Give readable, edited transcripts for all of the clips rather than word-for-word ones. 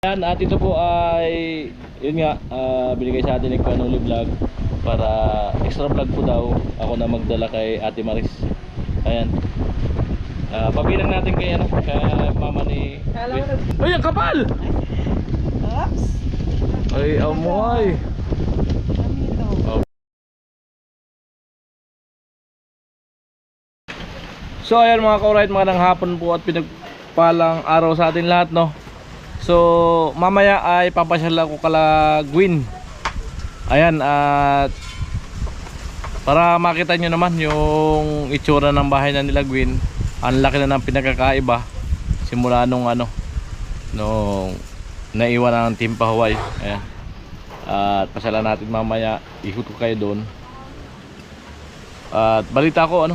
Yan, at ito po ay yun nga, binigay sa atin ni Kuanuli Vlog para extra vlog po daw ako na magdala kay Ate Maris. Ayan. Pabilang natin kay ano, kay mama ni. Ay, ang kapal. Oops. Ay, amoy. Oh. So ayan mga ka-alright, magandang hapon po at pinagpalang araw sa atin lahat, no. So mamaya ay papasyal ako kala Gwyn. Ayan, at para makita nyo naman yung itsura ng bahay na nila Gwyn. Ang laki na ng pinagkakaiba simula nung naiwan ng Team Pahuway. Ayan. At pasyalan natin mamaya, ikot ko kayo doon. At balita ko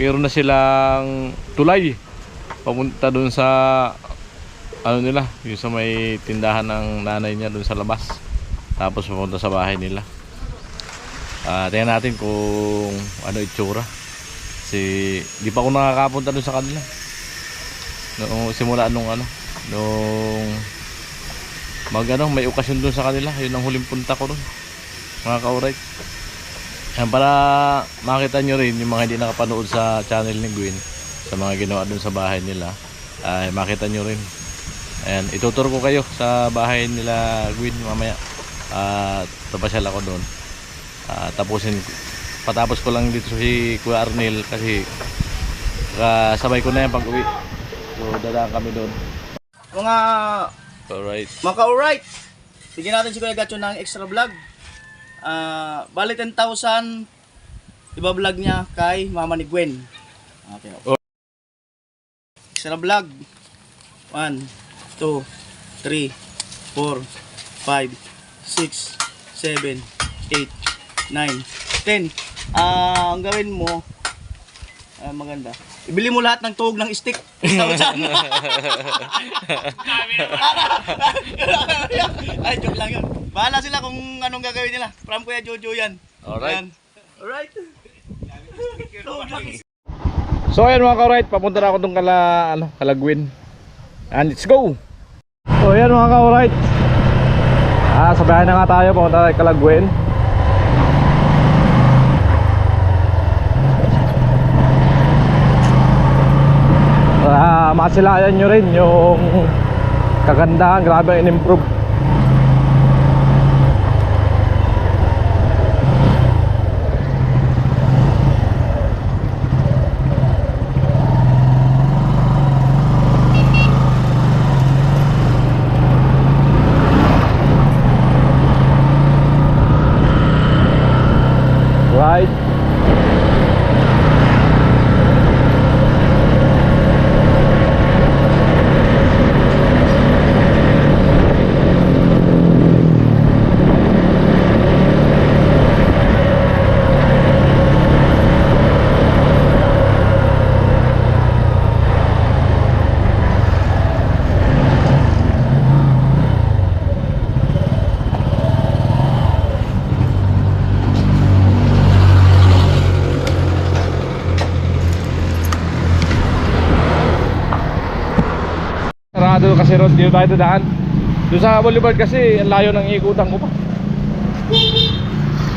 meron na silang tulay papunta doon sa nila, yung sa may tindahan ng nanay niya doon sa labas, tapos pupunta sa bahay nila. Tingnan natin kung ano itsura, kasi di pa ako nakakapunta doon sa kanila noong simula nung may okasyon doon sa kanila. Yun ang huling punta ko doon, mga ka-alright. Yan, para makita nyo rin yung mga hindi nakapanood sa channel ni Gwyn sa mga ginawa doon sa bahay nila, ay makita nyo rin. Ayan, ituturo ko kayo sa bahay nila Gwyn mamaya. Tapasyal ako doon. Patapos ko lang dito si Kuya Arnel kasi sabay ko na yan pag uwi. So dadaan kami doon. Mga ka-alright, bigyan natin si Kuya Gatcho ng extra vlog. Bali 10,000 iba-vlog niya kay mama ni Gwen. Okay. Extra vlog 1, 2, 3, 4, 5, 6, 7, 8, 9, 10. Ang gawin mo, maganda, ibili mo lahat ng tuhog ng stick. Ay, joke lang yun. Bahala sila kung anong gagawin nila. From Kuya Jojo yan. Alright. Alright. So ayan mga ka-alright, papunta na ako doon kala Gwyn. And let's go. So ayan mga ka-alright, sabayan na nga tayo, papunta tayo kala Gwyn. Masilayan nyo rin yung kagandahan, grabe ang in-improve. Right. Sarado kasi road, dito tayo dadaan. Doon sa Boulevard kasi ang layo ng ikutan ko pa.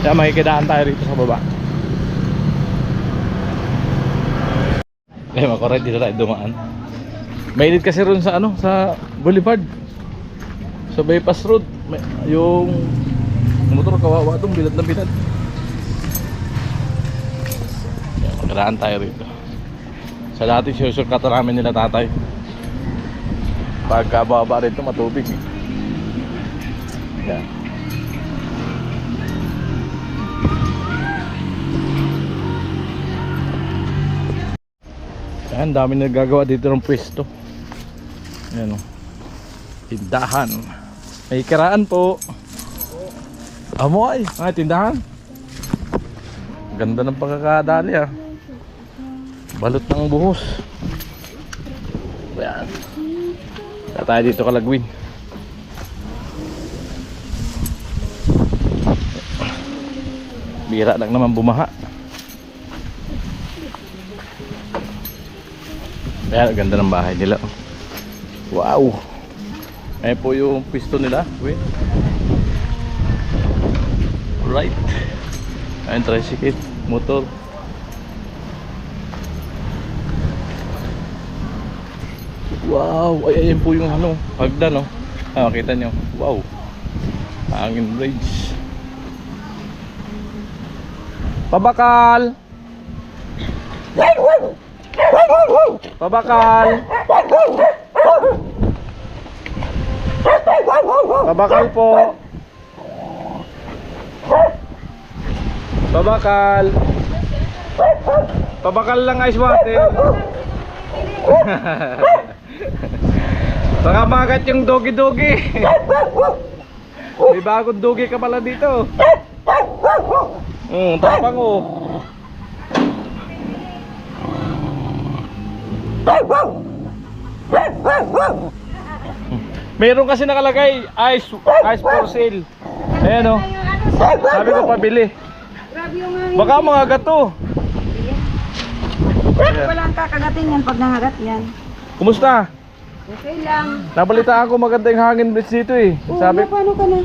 Kaya makikidaan tayo rito sa baba. Makorek, dito tayo dumaan. Mainit kasi ron sa sa Boulevard, sa bypass road. Yung motor kawawa doon, bilad na bilad. Makikidaan tayo rito. Sa dati susurkatan namin nila tatay. Pagkababa rito matubig. Yan. Yan, dami nagagawa dito ng pwesto. Yan o, tindahan. May kiraan po. Amoy, tindahan. Ganda ng pagkakadali balot ng buhos. Yan. Tayo dito kala Gwyn. Bira lang naman bumaha. Ayan, ganda ng bahay nila. Wow. Ayan po yung piston nila. Wait. Right. Ayan, tricycle, motor. Wow, ay ayan po yung ano, hagdan, no. Ah, makita nyo. Wow. Hangin bridge. Pabakal. Pabakal. Pabakal po. Pabakal. Pabakal lang ice water. Baka magat yung dogi-dogi. May bagong dogi ka pala dito. Tapang ko. Meron kasi nakalagay ice for sale. Ayan o. Sabi ko pabili. Baka mga gato. Walang kakagatin yan pag nangagat yan. Kumusta? Okay lang. Nabalitaan ko maganda yung hangin bridge dito eh. Oh, Sabi paano ka na?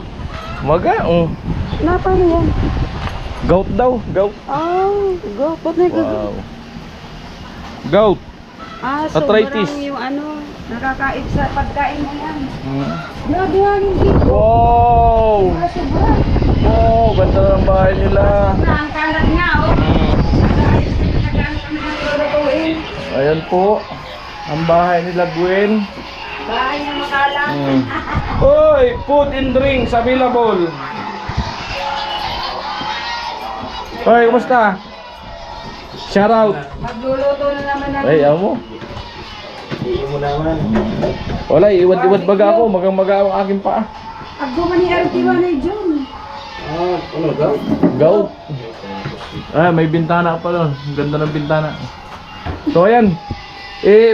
maga, Paano yan? gout daw, gout. Oh, go. Ba't may Wow. Gout. sobrang Arthritis. yung nakakaip sa pagkain mo yan. Grabe hangin dito. Wow. Sobra. Wow, ganda ng bahay nila. Ang kalat nga, oh. Nagkaan kami ng lulutuin. Ayan po. Ang bahay nila Gwen. Bahay na makalat. Hoy, food and drinks available. Hoy, kumusta? Shout out. Magluluto na naman ng... Ay, amo. Wala, iwad-iwad baga ako. Magang-maga ang aking paa. Agduman ni Artiwa ni John. Gout. Ah, may bintana pa doon. Ang ganda ng bintana. So ayan.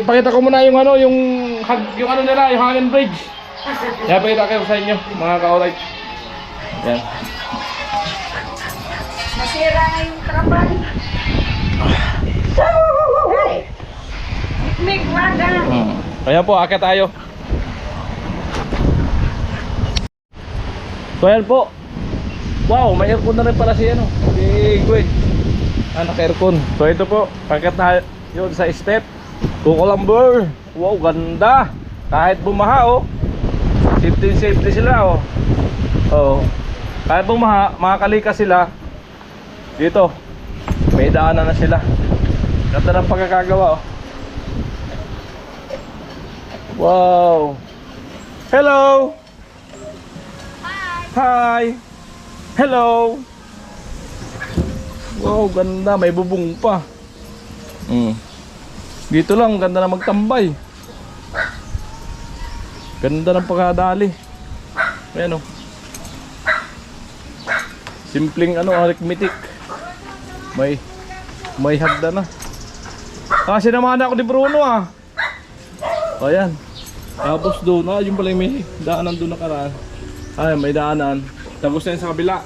Pakita ko muna yung yung ano nila, yung hangin bridge. Yan, pakita ko sa inyo, mga ka-alright. Yan. Nasira na yung trapal. Hey! Mikmik, wada. Ayan po, akit tayo. So ayan po. Wow, may aircon na rin pala si Gwen. Naka-aircon. So ito po, akit na yun sa step. Kukulambur. Wow, ganda. Kahit bumaha, oh. Safety sila, oh. Oh. Kahit bumaha, makakalikas sila. Dito. May daanan na sila. Ganda ng pagkakagawa, oh. Wow. Hello. Hi. Hello. Wow, ganda. May bubong pa. Dito lang, ganda na magtambay. Ganda ng pagkadali. Ayan, oh. Simpleng arithmetic. May hagda na. Kasi naman ako ni Bruno, ah. Ayan. Tapos doon, yung pala may daanan doon nakaraan. Ay, may daanan. Tapos na yun sa kabila.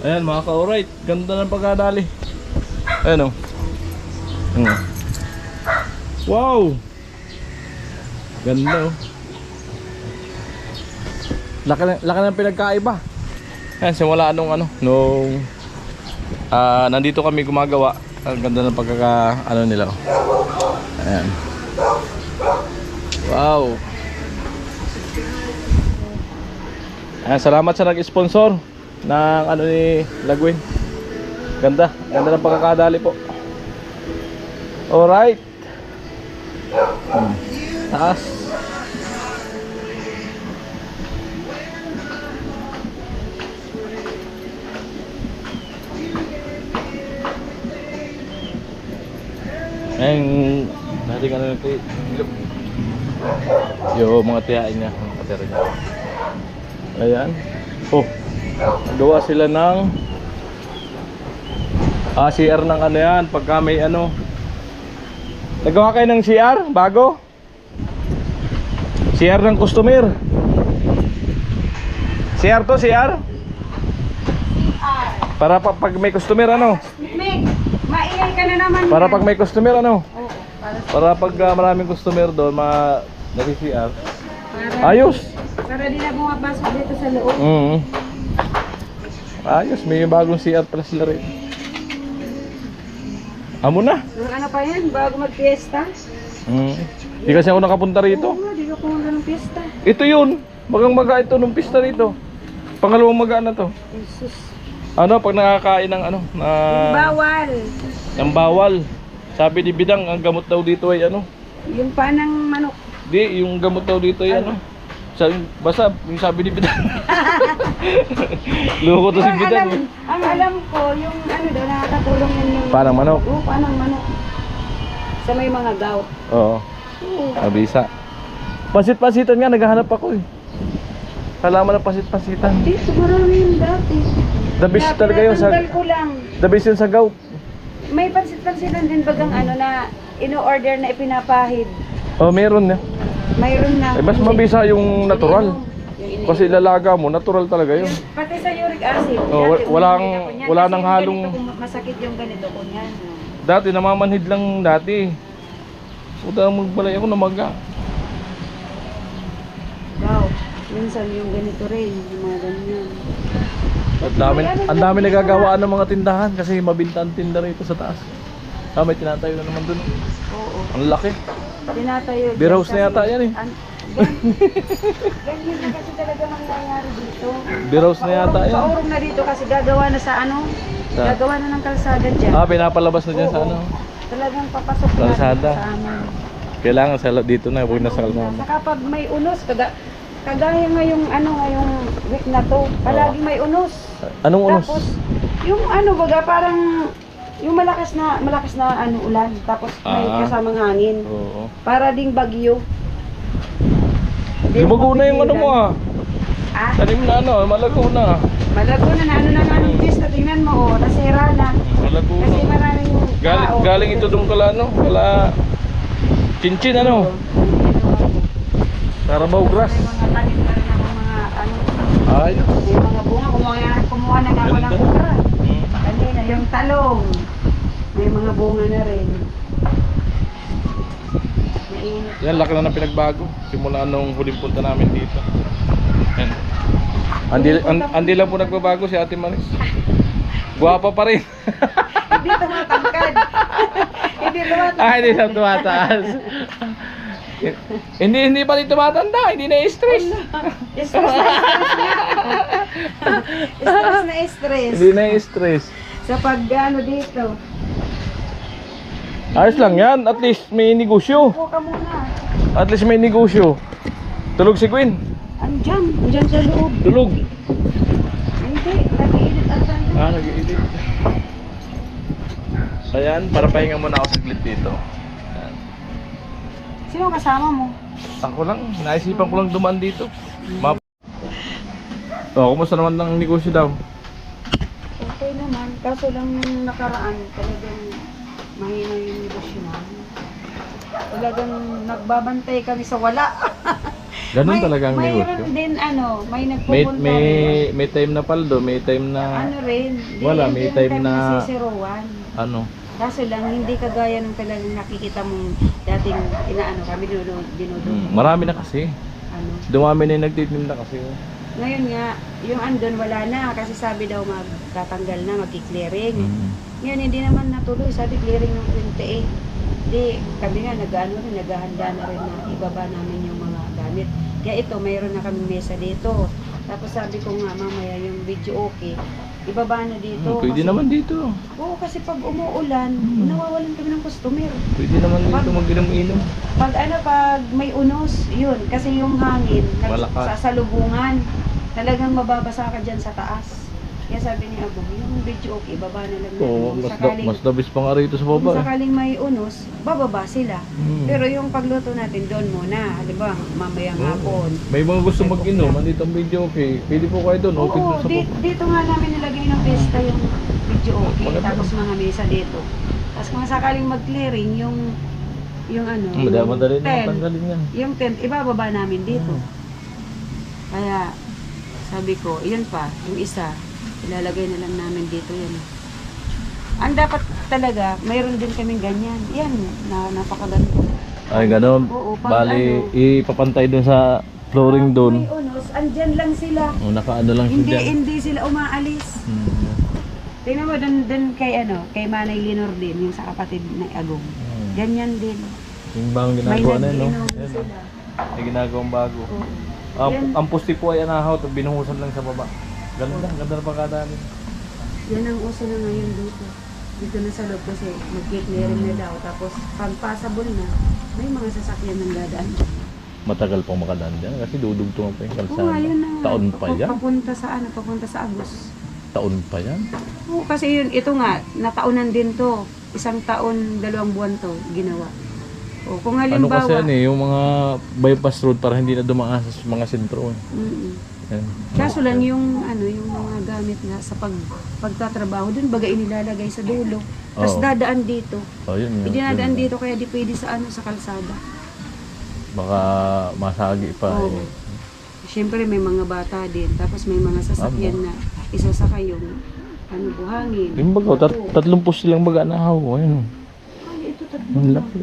Ayan, mga ka-alright. Ganda ng pagkadali. Ayan, oh. Wow! Ganda, oh. Laki ng pinagkaiba. Ayan, simula nung nandito kami gumagawa. Ang ganda ng nila, oh. Ayan. Wow! Ayan, salamat sa nag-sponsor ng ni Lagwin. Ganda ng pagkakadali po. Alright. Taas. Ayun, natin yung mga tiyain niya, mga katera niya. Ayan. Oh, gawa sila ng CR ng yan, pagka may nagawa kayo ng CR bago? CR ng customer. CR to, CR? Para pag may customer Mikmik, maingay ka na naman. Para pag may customer Oo, para pag maraming customer doon, nag-CR. para Ayos. Para di na bumapasok dito sa loob. Ayos, may bagong CR pala sila rin. Amo na. Yung ano pa yan, bago mag-fiesta. Di kasi ako nakapunta rito. Oo nga, di ka pumunta ng fiesta. Ito yun. Magang maga ito nung pista rito. Pangalawang maga na to. Jesus. Ano, pag nakakain ng ano, na... Bawal. ng bawal. Sabi ni Bidang, ang gamot daw dito ay ano? Yung panang manok. Di, yung gamot daw dito ay ano? Basta, yung sabi ni Bidang. Loko to si Bidang. Ang alam ko, yung ano daw, nakakatulong yun yung... Parang manok. Oo, panang manok. Sa may mga gout. Oo. Oo. Abisa. Pasit-pasitan nga, naghahanap ako eh. Halaman ng pasit-pasitan. Dito, marami yung dati. The best talaga yun sa... Tinatanggal ko lang. The best yun sa gout. May pansit-pansitan din bagang ano na ino-order na ipinapahid. Oh, meron na. Mayroon na. Eh, mas mabisa yung natural. Yung Kasi ilalaga mo, natural talaga yun. pati sa uric acid. Oh, dati, walang- bumibili ako niyan. wala Kasi nang yung halong- ganito, kung masakit yung ganito ko niyan. Dati, namamanhid lang dati. Puta, magbalay ako namaga. Wow. Minsan yung ganito rin, yung mga ganyan. Ang dami nagagawaan ng mga tindahan kasi mabinta ang tinda rito sa taas. Ah, may tinatayo na naman dun. Oo. Ang laki. Tinatayo. Beer house na yata yan eh. Ganyan na kasi talaga nangyayari dito. Beer house na yata yan. Paurong na dito kasi gagawa na sa ano? Gagawa na ng kalsada dyan. Ah, pinapalabas na dyan sa ano. Talagang papasok na Kalsada. sa amin. Kailangan sa dito na, huwag na sa kalsada. Saka pag may unos, kagaya ngayong ano, ngayong week na to, palagi may unos. Anong unos? Tapos, yung ano baga, parang yung malakas na ano ulan, tapos may kasamang hangin. Oo. Para ding bagyo. Lumago na yung ano mo ah. Ah, Tanim na ano, malago na. malago na ano na nga ng pista, tingnan mo, oh, nasira na. Malago Kasi na. maraming tao. Galing ito doon kala ano, kala Chinchin ano. Carabao grass. May mga tanim na rin ako mga ano, Ay. may mga bunga, kumuha na nga ako ng Ganda. okra. Hmm. Kanina, yung talong. May mga bunga na rin. Mainit. Yan, laki na ng pinagbago. Simula nung huling punta namin dito. Yan. Andi lang po nagbabago si Ate Maris. Guwapa pa rin. Hindi tumatangkad. Hindi tumatangkad. Ah, hindi na tumataas. hindi pa rin tumatanda, hindi na-stress. Stress na stress nga. Stress na stress. Hindi na-stress. Sa pag-ano dito. Ayos lang yan, at least may negosyo. Upo ka muna. At least may negosyo. Tulog si Queen. Andyan sa loob. Tulog. Hindi, nag-iinit at sanda. Ah, nag-i-edit. Ayan, para pahinga muna ako saglit dito. Ayan. Sino kasama mo? Ako lang, naisipan ko lang dumaan dito. Kumusta naman ng negosyo daw? Okay naman, kaso lang nung nakaraan talagang mahina yung negosyo namin. Talagang nagbabantay kami sa wala. Ganun talaga ang negosyo. Mayroon din ano, may nagpupunta rin. May time na paldo, may time na Ano rin, wala, may time na sisiruan. ano. Kaso lang, hindi kagaya nung talagang nakikita mong dating inaano kami dinudod. Marami na kasi. Ano. Dumami na yung nagtitinda kasi. Ngayon nga, yung andon wala na kasi sabi daw magtatanggal na, magki-clearing. Ngayon hindi naman natuloy, sabi clearing ng 28. Di, kami nga naghahanda na rin na ibaba namin yung mga gamit. Kaya ito, mayroon na kami mesa dito. Tapos sabi ko nga mamaya yung video okay, ibaba na dito. Pwede kasi, naman dito. Oo, kasi pag umuulan, nawawalan kami ng customer. Pwede naman dito mag-inom-inom. Pag may unos, yun. Kasi yung hangin, Malakas. sasalubungan. Talagang mababasa ka dyan sa taas. Kaya sabi ni Abo, yung video okay, baba na lang natin. Oo, Sakaling- mas dabis pa nga rito sa Kung baba. sakaling may unos, bababa sila. Hmm. Pero yung pagluto natin doon muna, halimbawa mamayang hapon. May mga gusto mag-inom, andito ang video okay. Pwede po kayo doon, open Oo, doon sa baba. dito nga namin nilagay ng pesta yung video okay, Maganda. tapos mga mesa dito. Tapos kung sakaling mag-clearing, yung ano, Madali na tent, tanggalin yan. yung tent, ibababa namin dito. Kaya, sabi ko, yun pa, yung isa, ilalagay na lang namin dito yan. Ang dapat talaga, mayroon din kaming ganyan. Yan, napakaganda. Ay, gano'n. Oo, pag Bali, ano. ipapantay doon sa flooring doon. May unos, andyan lang sila. O, nakaano lang siya Hindi, dyan. hindi sila umaalis. Hmm. Tingnan mo dun kay Manay Linor din, yung sa kapatid ng Agong. Ganyan din. Yung bang May ginagawa na yun, no? nag-inom Ayan, sila. may ginagawang bago. Oo. Ang, ang pusti po ay anahaw, binuhusan lang sa baba. Ganda na pagkadami. Yan ang uso na ngayon dito. Dito na sa loob kasi mag-clearing na daw. Tapos pag passable na, may mga sasakyan ng dadaan. Matagal pong makadaan dyan kasi dudugtungan pa yung Oo, kalsada. ayun na. Taon pa yan? Papunta sa Agos. Taon pa yan? Oo, kasi yun, ito nga, nataunan din to. 1 taon, 2 buwan to, ginawa. O, kung Ano halimbawa... kasi yan yung mga bypass road para hindi na dumaan sa mga sentro. Mm-mm. Yan. Kaso lang yung yung mga gamit na sa pagtatrabaho dun baga inilalagay sa dulo. Tapos Oo. dadaan dito. Oh, yun, yun, Dinadaan yun. dito kaya di pwede sa sa kalsada. Baka masagi pa. Oo. Eh. Siyempre may mga bata din. Tapos may mga sasakyan na isasakay yung buhangin. Yung baga, tatlong post lang baga na haw. Ayun. Ay, ito Ang tatlo. laki.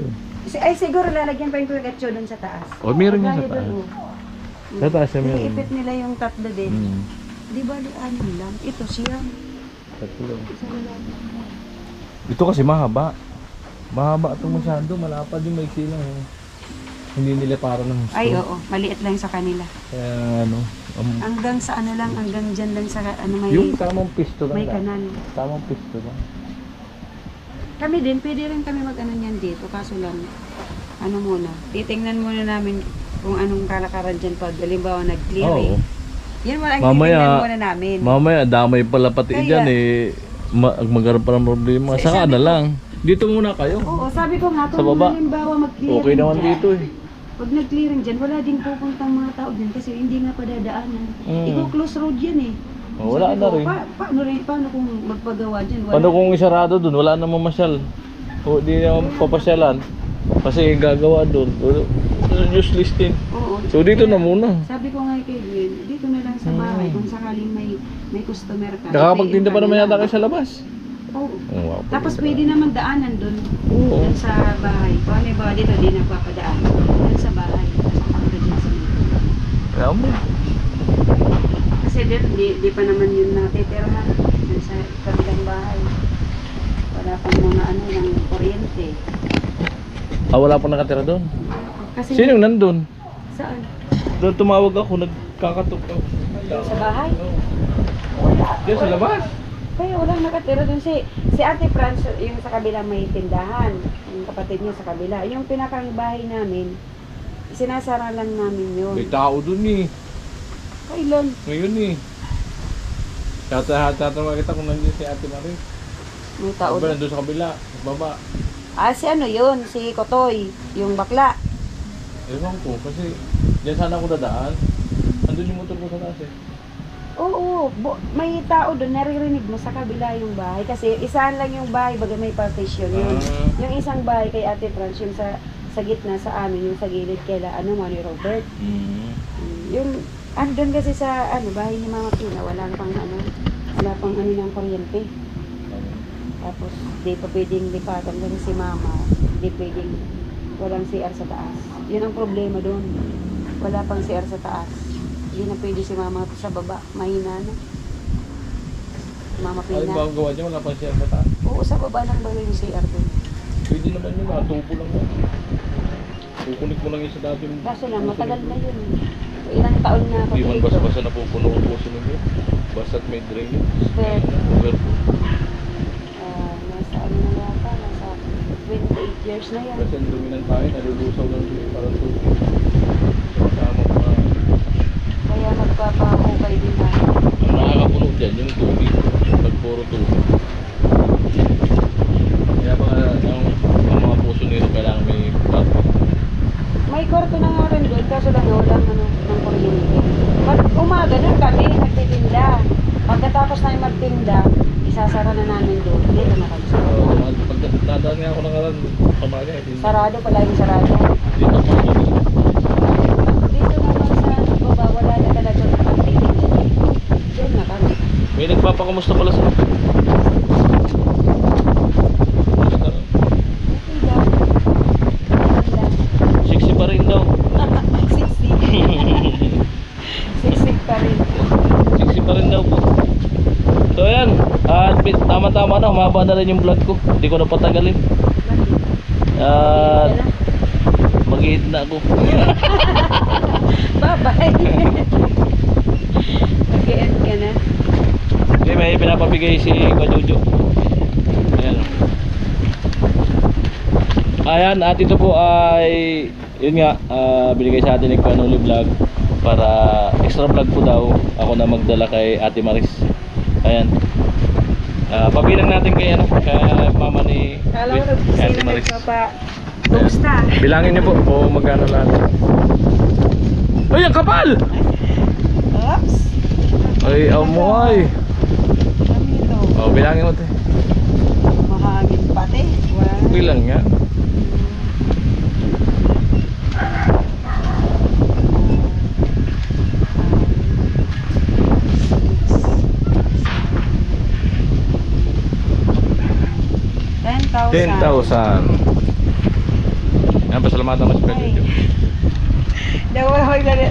Ay, siguro lalagyan pa yung kuyagatso dun sa taas. Oh, meron yan sa Gaya taas. dun, Sa taas siya meron. Iniipit nila yung tatlo din. Hmm. Di ba, 6 lang? Ito siya. Tatlo. Isa na lang. Ito kasi mahaba. Mahaba ito masyado. Malapad yung maiksi lang. Eh. Hindi nila para ng gusto. Ay, oo. Maliit lang sa kanila. Kaya ano. Hanggang sa ano lang, hanggang dyan lang sa may, Yung tamang pisto lang. may kanal. Tamang pisto lang. Kami din, pwede rin kami mag-ano niyan dito. Kaso lang, ano muna, titingnan muna namin kung anong kalakaran dyan pag halimbawa nag-clearing. Oo. Yan muna ang Mamaya- titingnan muna namin. Mamaya, damay pala pati Kaya- dyan eh. Magkaroon pa ng problema. Saka na lang. Dito muna kayo. Oo, sabi ko nga, Sa kung baba. halimbawa mag-clearing Okay naman dyan, dito eh. pag nag-clearing dyan, wala din pupuntang mga tao dyan kasi hindi nga padadaanan. Mm. Iko-close road yan eh. Oh, wala Sabi na ko, rin. paano kung magpagawa dyan? Wala. Paano kung isarado dun? Wala namang masyal. O di naman papasyalan. Kasi gagawa dun. Useless din. Oo. So dito na muna. Sabi ko nga kay Gwen, dito na lang sa bahay kung sakaling may customer ka. Nakakapagtinda pa naman yata kayo sa labas. Oo. Oh, wow, Tapos pwede naman daanan doon. Oo. Doon sa bahay. Kung ano ba dito, di nagpapadaan. Doon sa bahay. Tapos papunta dyan sa mga. Kaya mo. Kasi dito, di pa naman yun natitira na. Doon sa kabilang bahay. Wala pang mga ng kuryente. Ah, wala pa nakatira doon. Kasi Sinong nandun? saan? Doon tumawag ako, nagkakatok ako. Doon sa bahay? Diyan sa labas. Kaya walang nakatira doon si Ate Franz, yung sa kabila may tindahan, yung kapatid niya sa kabila. Yung pinakang bahay namin, sinasara lang namin yun. May tao doon eh. Kailan? Ngayon eh. Tatanong kita kung nandiyan si Ate Marie. May tao Ba, doon. nandun sa kabila, sa baba. Si ano yun, si Kotoy, yung bakla. Ewan ko, kasi diyan sana ako dadaan. Andun yung motor ko sa taas eh. Oo, may tao doon, naririnig mo sa kabila yung bahay. Kasi isahan lang yung bahay, baga may partition yun. Yung isang bahay kay Ate Franz, yung sa gitna sa amin, yung sa gilid kaila, ni Robert. Yung, doon kasi sa bahay ni Mama Pina, wala pang ng kuryente. Tapos, di pa pwedeng lipatan kasi si Mama, di pwedeng, walang CR sa taas. Yun ang problema doon. Wala pang CR sa taas. Hindi na pwede si Mama sa baba, mahina na. Mama Ay, Pina. ba ang gawa dyan? Wala pang siya sa taas. Oo, sa baba lang ba yung CR doon? Pwede naman yun, tubo lang yan. Kukunik mo lang yun sa dati. Kaso lang, matagal na yun. Ilang taon na ako Hindi man dito. basta na pupuno ang puso ninyo. Basta't may drainage. Pero, Overflow. nasa na yata, nasa 28 years na yan. Kasi ang dumi ng tayo, nalulusaw lang sila parang tubig. Kasama pa. Kaya magpapahukay din na. Ang nakakapuno dyan, yung tubig. Pag puro tubig. Kaya pa ang mga puso nito kailangan may bato. May kwarto na nga rin doon, kaso lang walang ng kuryente. Pag umaga na kami, nagtitinda. Pagkatapos na magtinda, isasara na namin doon. Dito na kami sa baba. Pag nadaan nga ako ng alam, pamagay. Sarado pala yung sarado. Dito pa ako. Dito naman sa baba, wala na talaga activity. Doon na kami. May nagpapakamusta pala sa Okay daw. Ganda. 60 pa rin daw. 60. pa rin. Sexy pa rin daw po. So ayan, at tama-tama na, humaba na rin yung vlog ko. Hindi ko na patagalin. At mag-i-hit na ako. Bye-bye. Mag-i-end ka na. Okay, may pinapabigay si Kajojo. Ayan. Ayan, at ito po ay yun nga, binigay sa atin ni Kuanoli Vlog para extra vlog po daw ako na magdala kay Ate Maris. Ayan. Pabilang natin kay ano, kay mama ni Alam mo, kay Ate sino Maris. nagpapa-boost na? Bilangin niyo po kung magkano lahat. Ay, ang kapal! Oops. Ay, amoy. Kami ito. Oh, bilangin mo 'te. Mahangin pati. Wow. Bilang nga. $10,000. 10,000. Yan, pasalamatan mo si Kuya Jojo.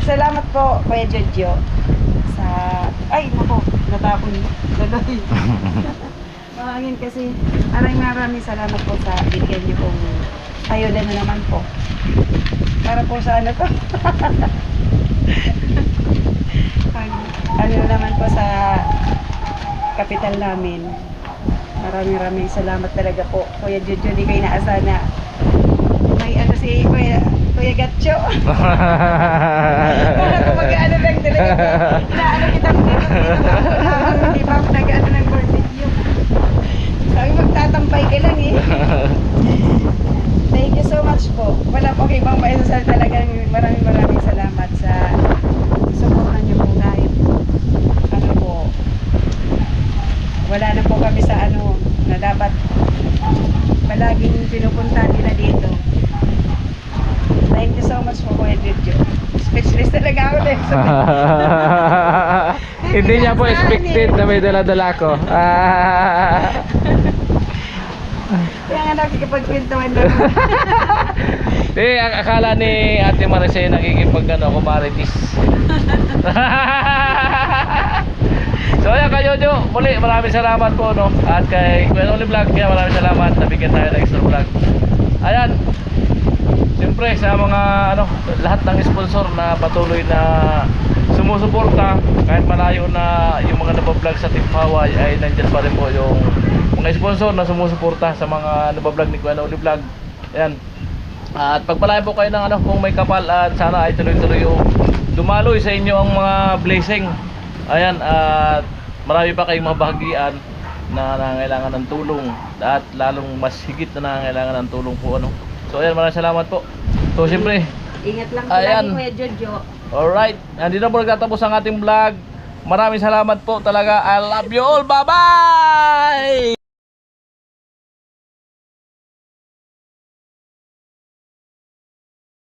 Salamat po, Kuya Jojo. Sa... Ay, nako. Natapon. Ganoy. Mahangin kasi. Maraming salamat po sa bigyan niyo pong ayuda na naman po. Para po sa ano to. Ano naman po sa kapital namin. Maraming salamat talaga po. Kuya Jojo, di kayo naasahan na may ano si Kuya Gatcho. Para kung mag-ano lang talaga. Inaano kita hindi pa ako nag-ano ng barbecue. Sabi magtatampay ka lang eh. Thank you so much po. Wala po kay ibang maisasal talagang maraming salamat sa suportan niyo po kahit ano po. Wala na po kami sa ano na dapat palaging pinupunta nila dito. Thank you so much po Kuya Jojo. Speechless talaga ako dito. Hindi niya po expected na may dala-dala ko. Kaya nga nakikipagkwentuhan na. Akala ni Ate Maris ay nakikipag ano, kumaritis. So ayan Kuya Jojo, muli maraming salamat po no. At kay Kuanoli Vlog, kaya maraming salamat, nabigyan tayo ng extra vlog. Ayan. Siyempre sa mga ano, lahat ng sponsor na patuloy na sumusuporta kahit malayo na yung mga nabablog sa Team Hawaii, ay nandiyan pa rin po yung mga sponsor na sumusuporta sa mga nabablog ni Kuanoli Vlog. Ayan. At pagpalain po kayo ng ano, kung may kapal, at sana ay tuloy-tuloy yung dumaloy sa inyo ang mga blessing. Ayan, at marami pa kayong mga bahagian na nangangailangan ng tulong, at lalong mas higit na nangangailangan ng tulong po ano. So ayan, maraming salamat po. So siyempre, Ingat lang po Ayan. lagi Kuya Jojo. alright, andito na po nagtatapos ang ating vlog. Maraming salamat po talaga. I love you all. Bye-bye!